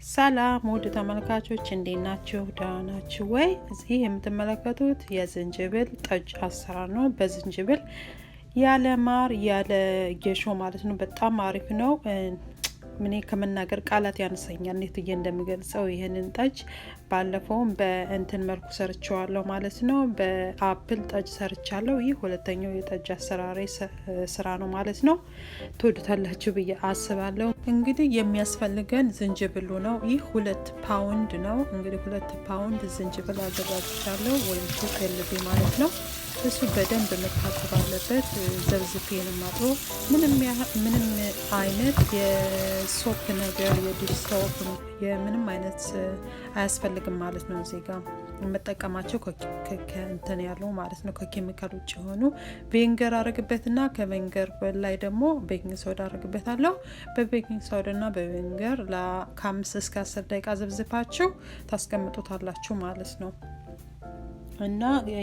ሰላም ወደ ተመልካቾች እንዴት ናችሁ? ደህና ናችሁ ወይ? እዚህ የምትመለከቱት የዝንጅብል ጠጅ አሰራር ነው። በዝንጅብል ያለ ማር ያለ ጌሾ ማለት ነው። በጣም አሪፍ ነው። ምን ከመናገር ቃላት ያንሰኛል እንዴት እንደምገልጸው ይሄንን ጠጅ ባለፈውም በእንትን መልኩ ሰርቻለሁ ማለት ነው። በአፕል ጠጅ ሰርቻለሁ። ይህ ሁለተኛው የጠጅ አሰራር ስራ ነው ማለት ነው። ትወዱታላችሁ ብዬ አስባለሁ። እንግዲህ የሚያስፈልገን ዝንጅብሉ ነው። ይህ 2 ፓውንድ ነው። እንግዲህ 2 ፓውንድ ዝንጅብል አዘጋጅቻለሁ ወይም ቱልቤ ማለት ነው። እሱ በደንብ መታጠብ አለበት። ዘብዝፌን ማጥሮ ምንም አይነት የሶፕ ነገር የዲሽ ሶፕ የምንም አይነት አያስፈልግም ማለት ነው። እዚህ ጋር የምጠቀማቸው ከእንትን ያለው ማለት ነው ከኬሚካል ውጭ የሆኑ ቪንገር አረግበትና ከቪንገር በላይ ደግሞ ቤኪንግ ሶዳ አረግበታለሁ። በቤኪንግ ሶዳና በቪንገር ከ5 እስከ 10 ደቂቃ ዘብዝፋችሁ ታስቀምጡታላችሁ ማለት ነው። እና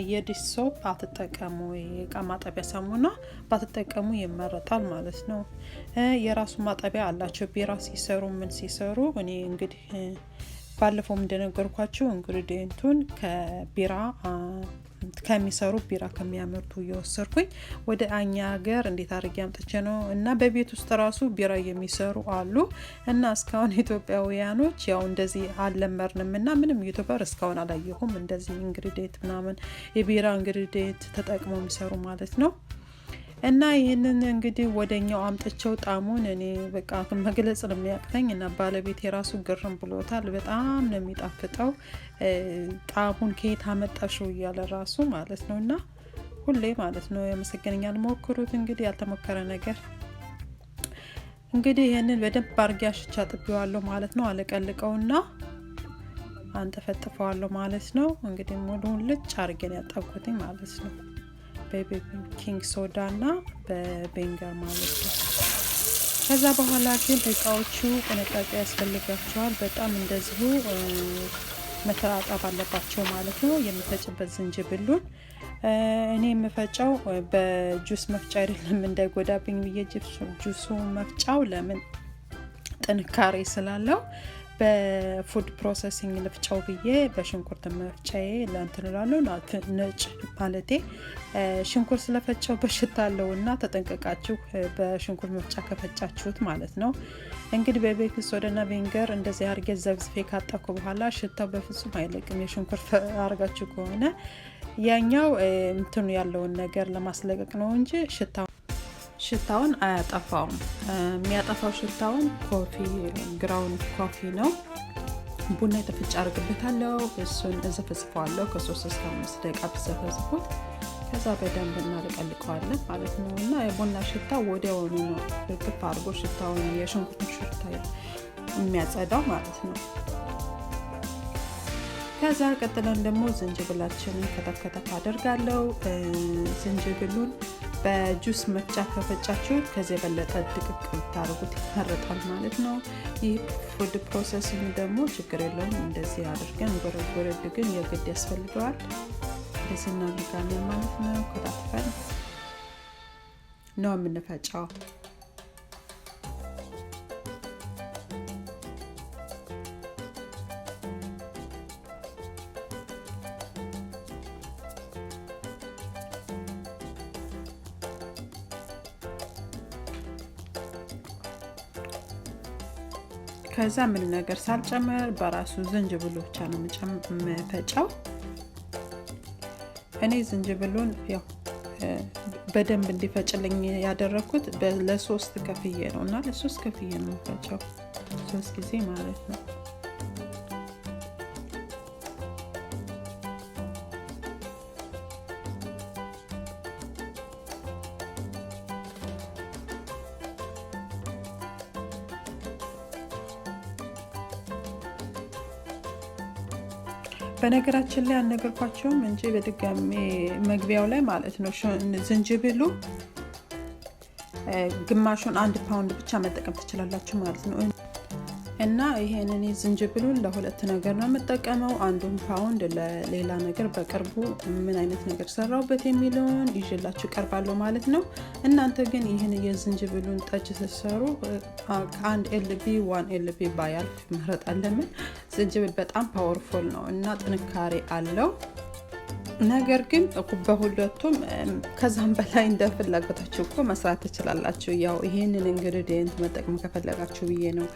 የዲሽ ሶፕ አትጠቀሙ፣ የእቃ ማጠቢያ ሳሙና ባትጠቀሙ ይመረጣል ማለት ነው። የራሱ ማጠቢያ አላቸው ቢራ ሲሰሩ ምን ሲሰሩ። እኔ እንግዲህ ባለፈው እንደነገርኳችሁ ኢንግሪዲየንቱን ከቢራ ከሚሰሩ ቢራ ከሚያመርቱ እየወሰድኩኝ ወደ አኛ ሀገር እንዴት አድርጌ አምጥቼ ነው። እና በቤት ውስጥ ራሱ ቢራ የሚሰሩ አሉ። እና እስካሁን ኢትዮጵያውያኖች ያው እንደዚህ አልለመርንም እና ምንም ዩቲዩበር እስካሁን አላየሁም እንደዚህ ኢንግሪዲየንት ምናምን የቢራ ኢንግሪዲየንት ተጠቅመው የሚሰሩ ማለት ነው። እና ይሄንን እንግዲህ ወደኛው አምጥቼው ጣሙን እኔ በቃ መግለጽ ነው የሚያቅተኝ እና ባለቤት የራሱ ግርም ብሎታል። በጣም ነው የሚጣፍጠው። ጣሙን ከየት አመጣሽው እያለ ራሱ ማለት ነው። እና ሁሌ ማለት ነው ያመሰግነኛል። ሞክሩት እንግዲህ ያልተሞከረ ነገር። እንግዲህ ይሄንን በደንብ አርጌ አሽቻ ጥቤዋለሁ ማለት ነው። አለቀልቀውና አንጠፈጥፈዋለሁ ማለት ነው። እንግዲህ ሙሉውን ልጭ አርጌን ያጠብኩትኝ ማለት ነው። በቤኪንግ ሶዳ እና በቪንገር ማለት ነው። ከዛ በኋላ ግን እቃዎቹ ጥንቃቄ ያስፈልጋቸዋል። በጣም እንደዚሁ መተጣጠብ አለባቸው ማለት ነው። የምፈጭበት ዝንጅብሉን እኔ የምፈጨው በጁስ መፍጫ አይደለም እንዳይጎዳብኝ ብዬ ጁሱ መፍጫው ለምን ጥንካሬ ስላለው በፉድ ፕሮሰሲንግ ልፍጫው ብዬ በሽንኩርት መፍጫዬ ለእንትንላለሁ ነጭ ማለቴ ሽንኩርት ስለፈጫው በሽታ አለውና ተጠንቀቃችሁ በሽንኩርት መፍጫ ከፈጫችሁት ማለት ነው። እንግዲህ በቤኪንግ ሶዳና ቪንገር እንደዚህ አድርጌ ዘብዝፌ ካጠኩ በኋላ ሽታው በፍጹም አይለቅም። የሽንኩርት አርጋችሁ ከሆነ ያኛው እንትኑ ያለውን ነገር ለማስለቀቅ ነው እንጂ ሽታውን አያጠፋውም። የሚያጠፋው ሽታውን ኮፊ ግራውንድ ኮፊ ነው። ቡና የተፈጨ አርግበታለሁ። እሱን እዘፈዝፈዋለሁ ከ3 እስከ 5 ደቂቃ ብዘፈዝፉት ከዛ በደንብ እናለቀልቀዋለን ማለት ነው። እና የቡና ሽታ ወዲያውኑ ነው ልጥፍ አድርጎ ሽታውን የሽንኩርት ሽታ የሚያጸዳው ማለት ነው። ከዛ ቀጥለን ደግሞ ዝንጅብላችንን ከተከተፍ አደርጋለሁ። ዝንጅብሉን በጁስ መፍጫ ከፈጫችሁ ከዚህ የበለጠ ድቅቅ ብታደርጉት ይመረጣል ማለት ነው። ይህ ፉድ ፕሮሰሲንግ ደግሞ ችግር የለውም። እንደዚህ አድርገን ጎረድ ግን የግድ ያስፈልገዋል። እንደዚህ እናደርጋለን ማለት ነው። ከታትፈን ነው የምንፈጫው። ከዛ ምን ነገር ሳልጨምር በራሱ ዝንጅብሉ ብቻ ነው የምፈጫው። እኔ ዝንጅብሉን ያው በደንብ እንዲፈጭልኝ ያደረኩት ለ3 ከፍዬ ነው እና ለ3 ከፍዬ ነው የምፈጨው 3 ጊዜ ማለት ነው። በነገራችን ላይ አልነገርኳቸውም እንጂ በድጋሚ መግቢያው ላይ ማለት ነው ዝንጅብሉ ግማሹን 1 ፓውንድ ብቻ መጠቀም ትችላላችሁ ማለት ነው። እና ይሄንን ዝንጅብሉን ለሁለት ነገር ነው የምጠቀመው። አንዱን ፓውንድ ለሌላ ነገር በቅርቡ ምን አይነት ነገር ሰራውበት የሚለውን ይዤላችሁ ቀርባለሁ ማለት ነው። እናንተ ግን ይሄን የዝንጅብሉን ጠጅ ስትሰሩ ከአንድ ኤልቢ 1 ኤልቢ ባያልፍ መረጥ አለምን። ዝንጅብል በጣም ፓወርፉል ነው እና ጥንካሬ አለው። ነገር ግን በሁለቱም ከዛም በላይ እንደፈለጋችሁ መስራት ትችላላችሁ። ያው ይሄንን ኢንግሪዲየንት መጠቀም ከፈለጋችሁ ብዬ ነው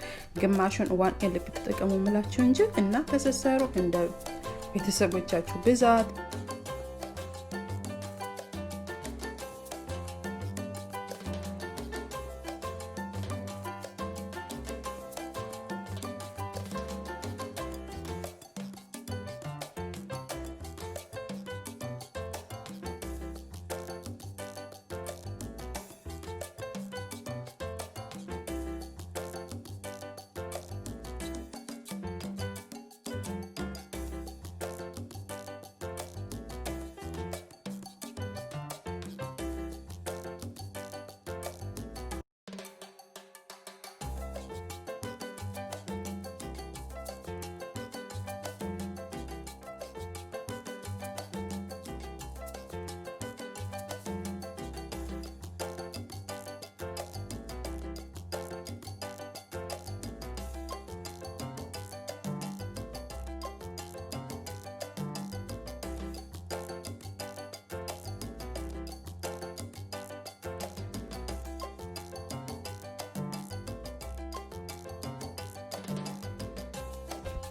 ግማሹን 1 ኤልቢ ተጠቀሙ ምላችሁ እንጂ እና ተሰሰሩ እንደ ቤተሰቦቻችሁ ብዛት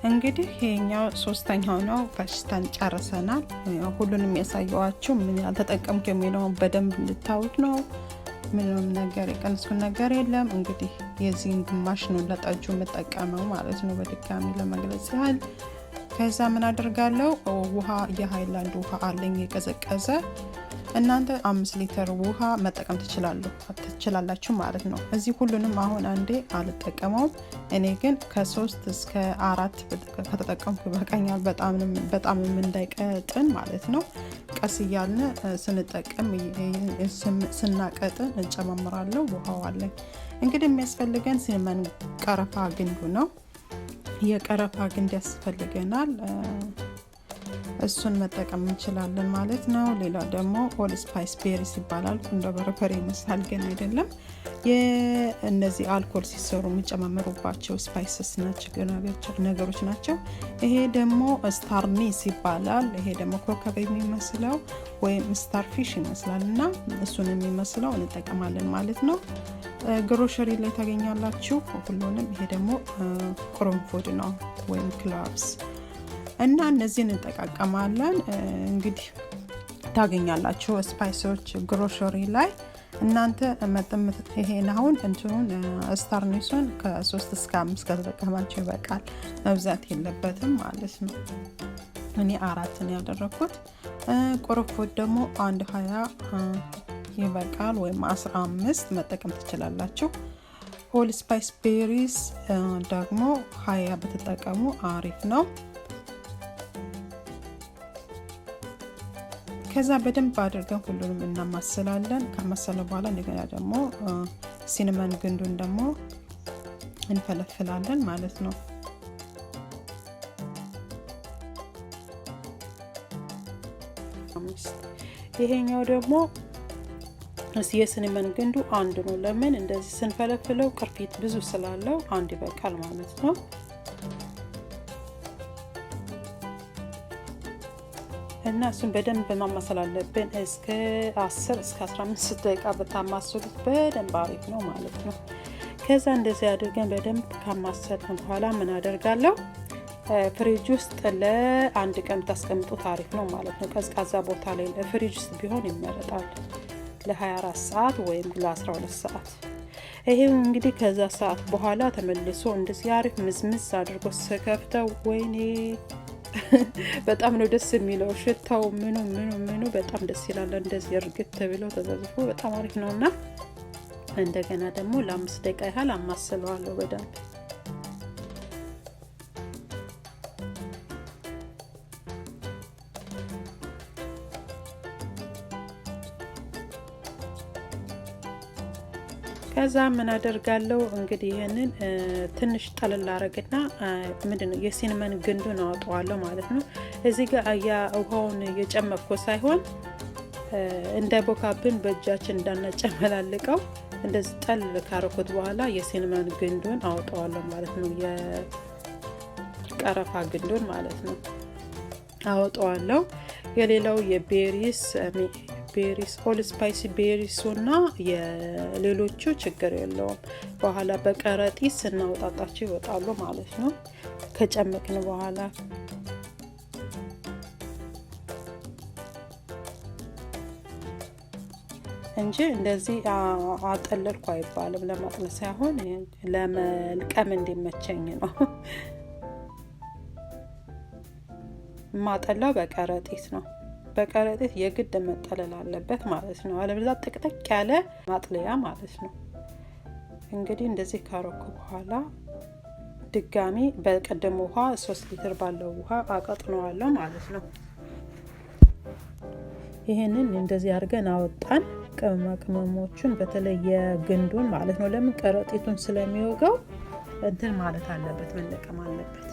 እንግዲህ ይሄኛው ሶስተኛው ነው። ፈሽተን ጨርሰናል። ሁሉንም ያሳየዋችሁ ምን ያልተጠቀምኩ የሚለውን በደንብ እንድታውቁ ነው። ምንም ነገር የቀነስኩ ነገር የለም። እንግዲህ የዚህን ግማሽ ነው ለጠጁ መጠቀመው ማለት ነው በድጋሚ ለመግለጽ ያህል። ከዛ ምን አደርጋለሁ ውሃ የሃይላንድ ውሃ አለኝ የቀዘቀዘ እናንተ 5 ሊትር ውሃ መጠቀም ትችላላችሁ ማለት ነው። እዚህ ሁሉንም አሁን አንዴ አልጠቀመውም። እኔ ግን ከ3 እስከ 4 ከተጠቀምኩ በቃኛል። በጣም እንዳይቀጥን ማለት ነው። ቀስ እያልን ስንጠቀም ስናቀጥን እንጨማምራለሁ። ውሃው አለኝ። እንግዲህ የሚያስፈልገን ሲመን ቀረፋ ግንዱ ነው። የቀረፋ ግንድ ያስፈልገናል። እሱን መጠቀም እንችላለን ማለት ነው። ሌላ ደግሞ ሆል ስፓይስ ቤሪስ ይባላል። እንደ በርበሬ ይመስላል ግን አይደለም። የእነዚህ አልኮል ሲሰሩ የሚጨማመሩባቸው ስፓይስስ ነገሮች ናቸው። ይሄ ደግሞ ስታርኒስ ይባላል። ይሄ ደግሞ ኮከብ የሚመስለው ወይም ስታርፊሽ ይመስላል እና እሱን የሚመስለው እንጠቀማለን ማለት ነው። ግሮሰሪ ላይ ታገኛላችሁ ሁሉንም። ይሄ ደግሞ ቅርንፉድ ነው ወይም ክሎቭስ እና እነዚህን እንጠቃቀማለን። እንግዲህ ታገኛላችሁ ስፓይሶች ግሮሰሪ ላይ። እናንተ መጥምት ይሄን አሁን እንትኑን ስታርኒሱን ከ3 እስከ 5 ከተጠቀማችሁ ይበቃል። መብዛት የለበትም ማለት ነው። እኔ 4 ነው ያደረኩት። ቅርንፉድ ደግሞ 20 ይበቃል ወይም 15 መጠቀም ትችላላችሁ። ሆል ስፓይስ ቤሪስ ደግሞ 20 በተጠቀሙ አሪፍ ነው። ከዛ በደንብ አድርገን ሁሉንም እናማስላለን። ከመሰለ በኋላ እንደገና ደግሞ ሲነመን ግንዱን ደግሞ እንፈለፍላለን ማለት ነው። ይሄኛው ደግሞ የሲነመን ግንዱ አንድ ነው። ለምን እንደዚህ ስንፈለፍለው ቅርፊት ብዙ ስላለው አንድ ይበቃል ማለት ነው። እና እሱን በደንብ ማማሰል አለብን። እስከ 10 እስከ 15 ደቂቃ በታማሰሉት በደንብ አሪፍ ነው ማለት ነው። ከዛ እንደዚህ አድርገን በደንብ ካማሰልን በኋላ ምን አደርጋለሁ ፍሪጅ ውስጥ ለአንድ ቀን ታስቀምጡት አሪፍ ነው ማለት ነው። ቀዝቃዛ ቦታ ላይ ፍሪጅ ውስጥ ቢሆን ይመረጣል ለ24 ሰዓት ወይም ለ12 ሰዓት። ይሄው እንግዲህ ከዛ ሰዓት በኋላ ተመልሶ እንደዚህ አሪፍ ምዝምዝ አድርጎ ስከፍተው ወይኔ በጣም ነው ደስ የሚለው። ሽታው ምኑ በጣም ደስ ይላል። እንደዚህ እርግጥ ተብሎ ተዘዝፎ በጣም አሪፍ ነውና እንደገና ደግሞ ለ5 ደቂቃ ያህል አማስለዋለሁ በደንብ። ከዛ ምን አደርጋለሁ እንግዲህ ይሄንን ትንሽ ጠለል አረግና ምንድነው የሲነመን ግንዱን አወጣዋለሁ ማለት ነው። እዚህ ጋር ውሃውን የጨመቅኩ ሳይሆን እንዳይቦካብን በእጃችን እንዳናጨመላልቀው እንደዚህ ጠል ካረኩት በኋላ የሲነመን ግንዱን አወጣዋለሁ ማለት ነው። የቀረፋ ግንዱን ማለት ነው አወጣዋለሁ። የሌላው የቤሪስ ኦል ስፓይሲ ቤሪሱና የሌሎቹ ችግር የለውም። በኋላ በቀረጢት ስናወጣጣቸው ይወጣሉ ማለት ነው ከጨመቅን በኋላ። እንጂ እንደዚህ አጠለልኩ አይባልም። ለማጥለል ሳይሆን ለመልቀም እንዲመቸኝ ነው ማጠላው። በቀረጢት ነው። በቀረጢት የግድ መጠለል አለበት ማለት ነው። አለበለዚያ ጥቅጥቅ ያለ ማጥለያ ማለት ነው። እንግዲህ እንደዚህ ካረኩ በኋላ ድጋሚ በቀደም ውሃ 3 ሊትር ባለው ውሃ አቀጥነዋለሁ ማለት ነው። ይሄንን እንደዚህ አድርገን አወጣን። ቅመሞቹን በተለይ የግንዱን ማለት ነው። ለምን ቀረጢቱን ስለሚወጋው እንትን ማለት አለበት፣ መለቀም አለበት።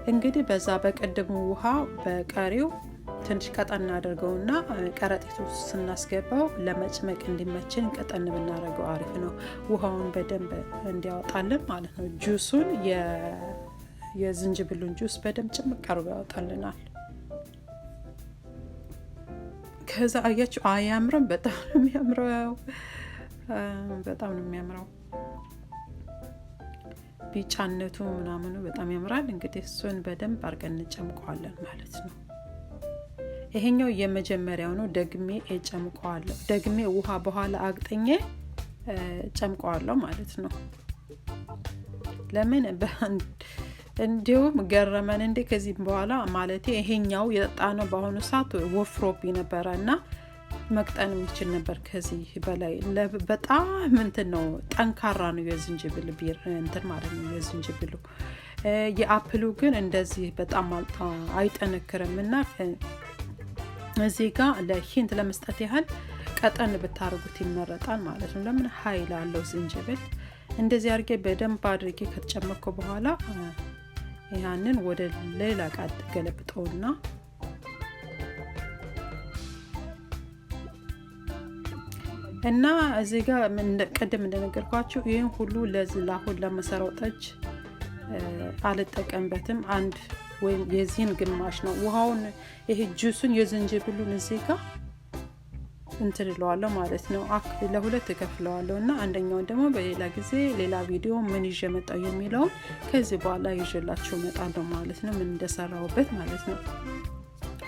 እንግዲህ በዛ በቀደሙ ውሃ በቀሪው ትንሽ ቀጠን እናደርገውና ቀረጢቱ ስናስገባው ለመጭመቅ እንዲመችን ቀጠን ብናደርገው አሪፍ ነው። ውሃውን በደንብ እንዲያወጣልን ማለት ነው። ጁሱን የዝንጅብሉን ጁስ በደንብ ጭምቅ አድርጎ ያወጣልናል። ከዛ አያችሁ አያምርም? በጣም ነው የሚያምረው። በጣም ነው የሚያምረው። ቢጫነቱ ምናምኑ በጣም ያምራል። እንግዲህ እሱን በደንብ አድርገን እንጨምቀዋለን ማለት ነው። ይሄኛው የመጀመሪያው ነው። ደግሜ እጨምቀዋለሁ። ደግሜ ውሃ በኋላ አግጥኜ ጨምቀዋለሁ ማለት ነው። ለምን እንዲሁም ገረመን እንዴ ከዚህ በኋላ ማለቴ ይሄኛው የጣጣነው በአሁኑ ሰዓት ወፍሮብኝ ነበርና መቅጠን የሚችል ነበር ከዚህ በላይ። በጣም እንትን ነው፣ ጠንካራ ነው የዝንጅብል ቢር እንትን ማለት ነው የዝንጅብሉ። የአፕሉ ግን እንደዚህ በጣም አይጠነክርምና እዚህ ጋር ለሂንት ለመስጠት ያህል ቀጠን ብታርጉት ይመረጣል ማለት ነው። ለምን ኃይል አለው ዝንጅብል። እንደዚህ አድርጌ በደንብ አድርጌ ከተጨመቀ በኋላ ያንን ወደ ሌላ ቃጥ ገለብጠውና እና እዚህ ጋር ቀደም እንደነገርኳችሁ ይሄን ሁሉ ለዝላሁን ለመሰራው ጠጅ አልጠቀምበትም። አንድ ወይም የዚህን ግማሽ ነው ውሃውን ይሄ ጁሱን የዝንጅብሉን እዚህ ጋር እንትልለዋለሁ ማለት ነው። ለሁለት እከፍለዋለሁና አንደኛውን ደግሞ በሌላ ጊዜ ሌላ ቪዲዮ ምን ይዤ መጣሁ የሚለው ከዚህ በኋላ ይዤላችሁ እመጣለሁ ማለት ነው፣ ምን እንደሰራውበት ማለት ነው።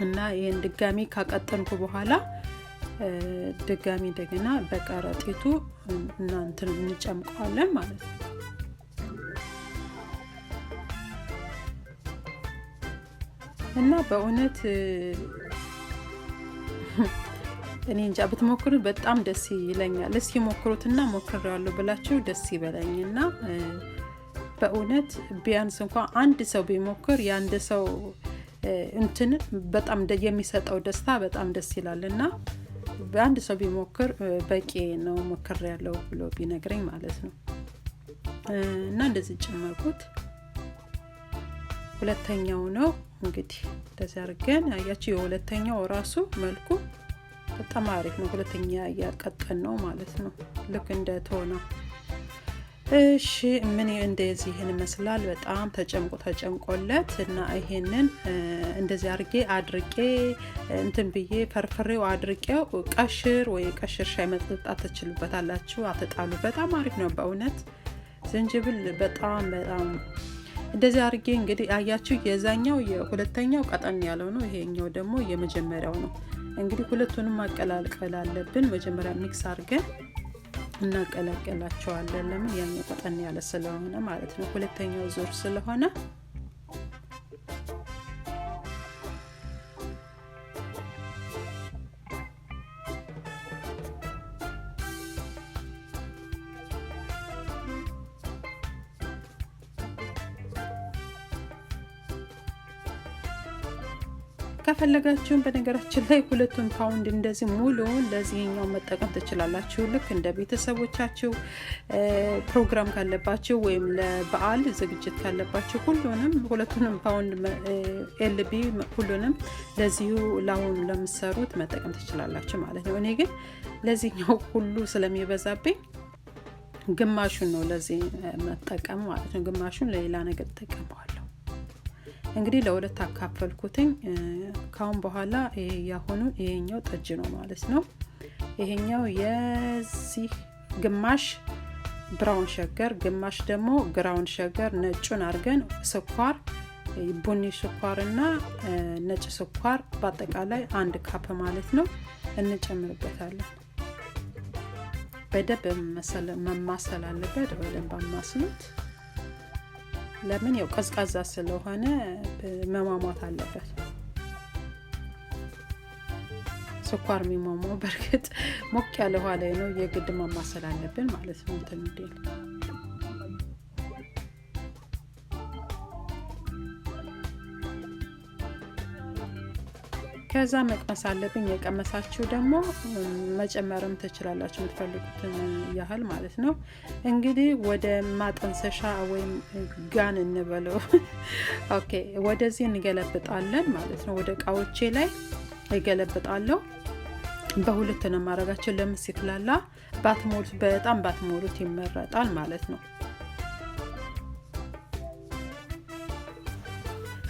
እና ይሄን ድጋሚ ካቀጠንኩ በኋላ ድጋሚ እንደገና በቀረጢቱ እናንተን እንጨምቀዋለን ማለት ነው። እና በእውነት እኔ እንጃ ብትሞክሩት በጣም ደስ ይለኛል። እስኪ ሞክሩትና ሞክሬዋለሁ ብላችሁ ደስ ይበለኝና በእውነት ቢያንስ እንኳን አንድ ሰው ቢሞክር ያንድ ሰው እንትን በጣም የሚሰጠው ደስታ በጣም ደስ ይላልና በአንድ ሰው ቢሞክር በቂ ነው ሞክሬያለሁ ብሎ ቢነግረኝ ማለት ነው። እና እንደዚህ ጨመርኩት። ሁለተኛው ነው እንግዲህ እንደዚህ አድርገን አያችሁ። የሁለተኛው ራሱ መልኩ በጣም አሪፍ ነው። ሁለተኛ ያቀጠን ነው ማለት ነው፣ ልክ እንደ ቶና። እሺ ምን እንደዚህ ይሄን መስላል። በጣም ተጨምቆለት እና ይሄንን እንደዚህ አድርጌ እንትን ብዬ ፈርፍሬው አድርቄው ቀሽር ወይ ቀሽር ሻይ መጠጣት ትችሉበታላችሁ። አትጣሉ። በጣም አሪፍ ነው በእውነት ዝንጅብል በጣም እንደዚህ አድርጌ እንግዲህ አያችሁ። የዛኛው የሁለተኛው ቀጠን ያለው ነው፣ ይሄኛው ደግሞ የመጀመሪያው ነው። እንግዲህ ሁለቱንም ማቀላቀል አለብን። መጀመሪያ ሚክስ አድርገን እናቀላቀላቸዋለን። ለምን ያኛው ቀጠን ያለ ስለሆነ ማለት ነው፣ ሁለተኛው ዙር ስለሆነ። ከፈለጋችሁ በነገራችን ላይ 2 ፓውንድ እንደዚህ ሙሉውን ለዚህኛው መጠቀም ትችላላችሁ ልክ እንደ ቤተሰቦቻችሁ ፕሮግራም ካለባችሁ ወይም ለበዓል ዝግጅት ካለባችሁ ሁሉንም 2 ፓውንድ ኤልቢ ሁሉንም ለዚሁ ላሁን ለምሰሩት መጠቀም ትችላላችሁ ማለት ነው እኔ ግን ለዚህኛው ሁሉ ስለሚበዛብኝ ግማሹን ነው ለዚህ መጠቀም ማለት ነው ግማሹን ለሌላ ነገር ተጠቀመዋለሁ እንግዲህ ለሁለት አካፈልኩትኝ ካሁን በኋላ ያሁኑ ይሄኛው ጠጅ ነው ማለት ነው ይሄኛው የዚህ ግማሽ ብራውን ሸገር ግማሽ ደግሞ ግራውንድ ሸገር ነጩን አርገን ስኳር ቡኒ ስኳርና ነጭ ስኳር በአጠቃላይ 1 ካፕ ማለት ነው እንጨምርበታለን በደንብ መማሰል አለበት በደንብ ማስሉት ለምን ያው ቀዝቃዛ ስለሆነ መማማት አለበት ስኳር የሚሟሟው በርግጥ ሞቅ ያለ ውሃ ላይ ነው የግድ ማማሰል አለብን ማለት ነው እንትን ከዛ መቅመስ አለብኝ የቀመሳችሁ ደግሞ መጨመርም ትችላላችሁ የምትፈልጉትን ያህል ማለት ነው እንግዲህ ወደ ማጠንሰሻ ወይም ጋን እንበለው ኦኬ ወደዚህ እንገለብጣለን ማለት ነው ወደ ቃዎቼ ላይ እገለብጣለሁ በሁለት ነው ማረጋቸው ለምስክላላ ባትሞሉት በጣም ባትሞሉት ይመረጣል ማለት ነው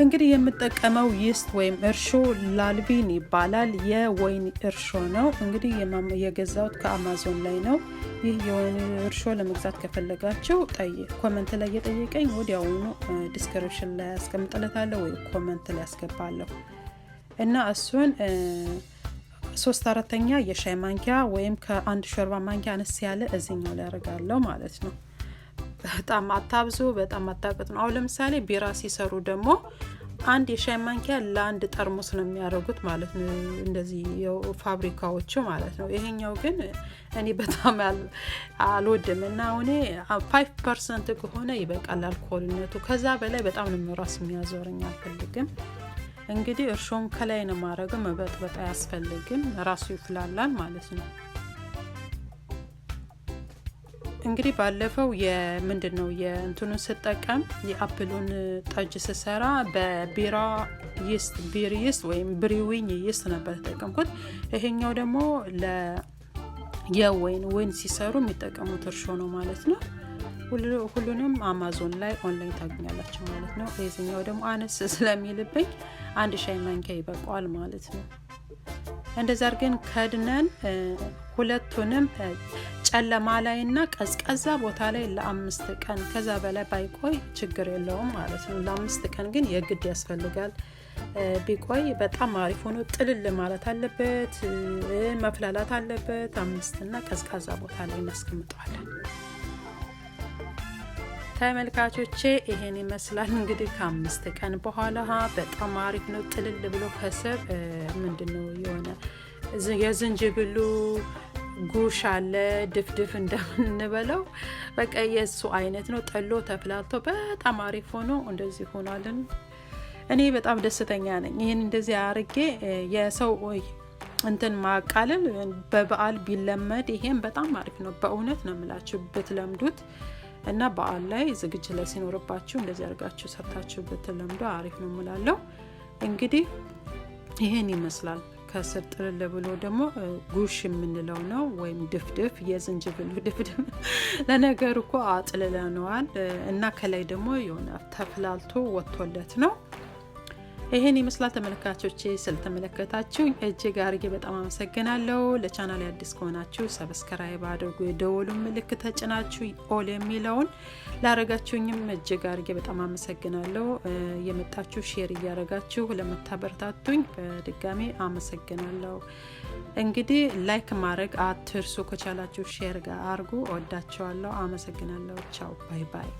እንግዲህ የምጠቀመው ይስት ወይም እርሾ ላልቪን ይባላል የወይን እርሾ ነው እንግዲህ የገዛውት ከአማዞን ላይ ነው ይህ የወይን እርሾ ለመግዛት ከፈለጋችሁ ኮሜንት ላይ የጠየቀኝ ወዲያውኑ ዲስክሪፕሽን ላይ አስቀምጥለታለሁ ወይ ኮሜንት ላይ አስገባለሁ እና እሱን 3/4 የሻይ ማንኪያ ወይም ከአንድ ሾርባ ማንኪያ አነስ ያለ እዚህኛው ላይ አደርጋለሁ ማለት ነው በጣም አታብዙ በጣም አጣቀጥ ነው አሁን ለምሳሌ ቢራ ሲሰሩ ደግሞ አንድ የሻይ ማንኪያ ለአንድ ጠርሙስ ነው የሚያደርጉት ማለት ነው እንደዚህ ፋብሪካዎቹ ማለት ነው ይሄኛው ግን እኔ በጣም አልወድምና እኔ 5% ከሆነ ይበቃል አልኮልነቱ ከዛ በላይ በጣም ነው ራስ የሚያዞረኝ አልፈልግም እንግዲህ እርሾን ከላይ ነው ማረገው መበጥበጥ አያስፈልግም ራሱ ይፍላላል ማለት ነው እንግዲህ ባለፈው የምንድነው የእንቱን ስጠቀም የአፕሉን ጠጅ ስሰራ በቢራ ይስት ቢር ይስት ወይም ብሪዊኝ ይስት ነበር ተጠቀምኩት ይሄኛው ደግሞ የወይን ሲሰሩ የሚጠቀሙት እርሾ ነው ማለት ነው ሁሉንም አማዞን ላይ ኦንላይን ታገኛላችሁ ማለት ነው እዚህኛው ደግሞ አነስ ስለሚልብኝ 1 ሻይ ማንኪያ ይበቃዋል ማለት ነው እንደዛ አርገን ከድነን ሁለቱንም ጨለማ ላይና ቀዝቃዛ ቦታ ላይ ለ5 ቀን ከዛ በላይ ባይቆይ ችግር የለውም ማለት ነው ለ5 ቀን ግን የግድ ያስፈልጋል ቢቆይ በጣም አሪፍ ሆኖ ጥልል ማለት አለበት መፍላላት አለበት 5 እና ቀዝቃዛ ቦታ ላይ እናስቀምጣለን ተመልካቾቼ ይሄን ይመስላል እንግዲህ ከ5 ቀን በኋላ በጣም አሪፍ ነው ጥልል ብሎ ከስር ምንድነው የሆነ የዝንጅብሉ ጉሽ አለ ድፍድፍ እንደምንበለው በቃ የሱ አይነት ነው ጠሎ ተፍላልቶ በጣም አሪፍ ሆኖ እንደዚህ ሆኗልን እኔ በጣም ደስተኛ ነኝ ይሄን እንደዚህ አርጌ የሰው እንትን ማቃለል በበዓል ቢለመድ ይሄን በጣም አሪፍ ነው በእውነት ነው የምላችሁ ብትለምዱት እና በዓል ላይ ዝግጅት ላይ ሲኖርባችሁ እንደዚህ አርጋችሁ ሰርታችሁ ብትለምዱ አሪፍ ነው የምላለው እንግዲህ ይሄን ይመስላል ከስር ጥልል ብሎ ደግሞ ጉሽ የምንለው ነው ወይም ድፍድፍ የዝንጅብል ድፍድፍ ለነገሩ እኮ አጥልለነዋል እና ከላይ ደግሞ የሆነ ተፍላልቶ ወጥቶለት ነው ይሄን ይመስላል ተመልካቾቼ ስለተመለከታችሁ እጅግ አርጌ በጣም አመሰግናለሁ ለቻናሌ አዲስ ከሆናችሁ ሰብስክራይብ አድርጉ የደወሉን ምልክት ተጭናችሁ ኦል የሚለውን ላረጋችሁኝም እጅግ አርጌ በጣም አመሰግናለሁ የመጣችሁ ሼር ያረጋችሁ ለምታበረታቱኝ በድጋሚ አመሰግናለሁ እንግዲህ ላይክ ማድረግ አትርሱ ከቻላችሁ ሼር ጋር አርጉ ወዳችኋለሁ አመሰግናለሁ ቻው ባይ ባይ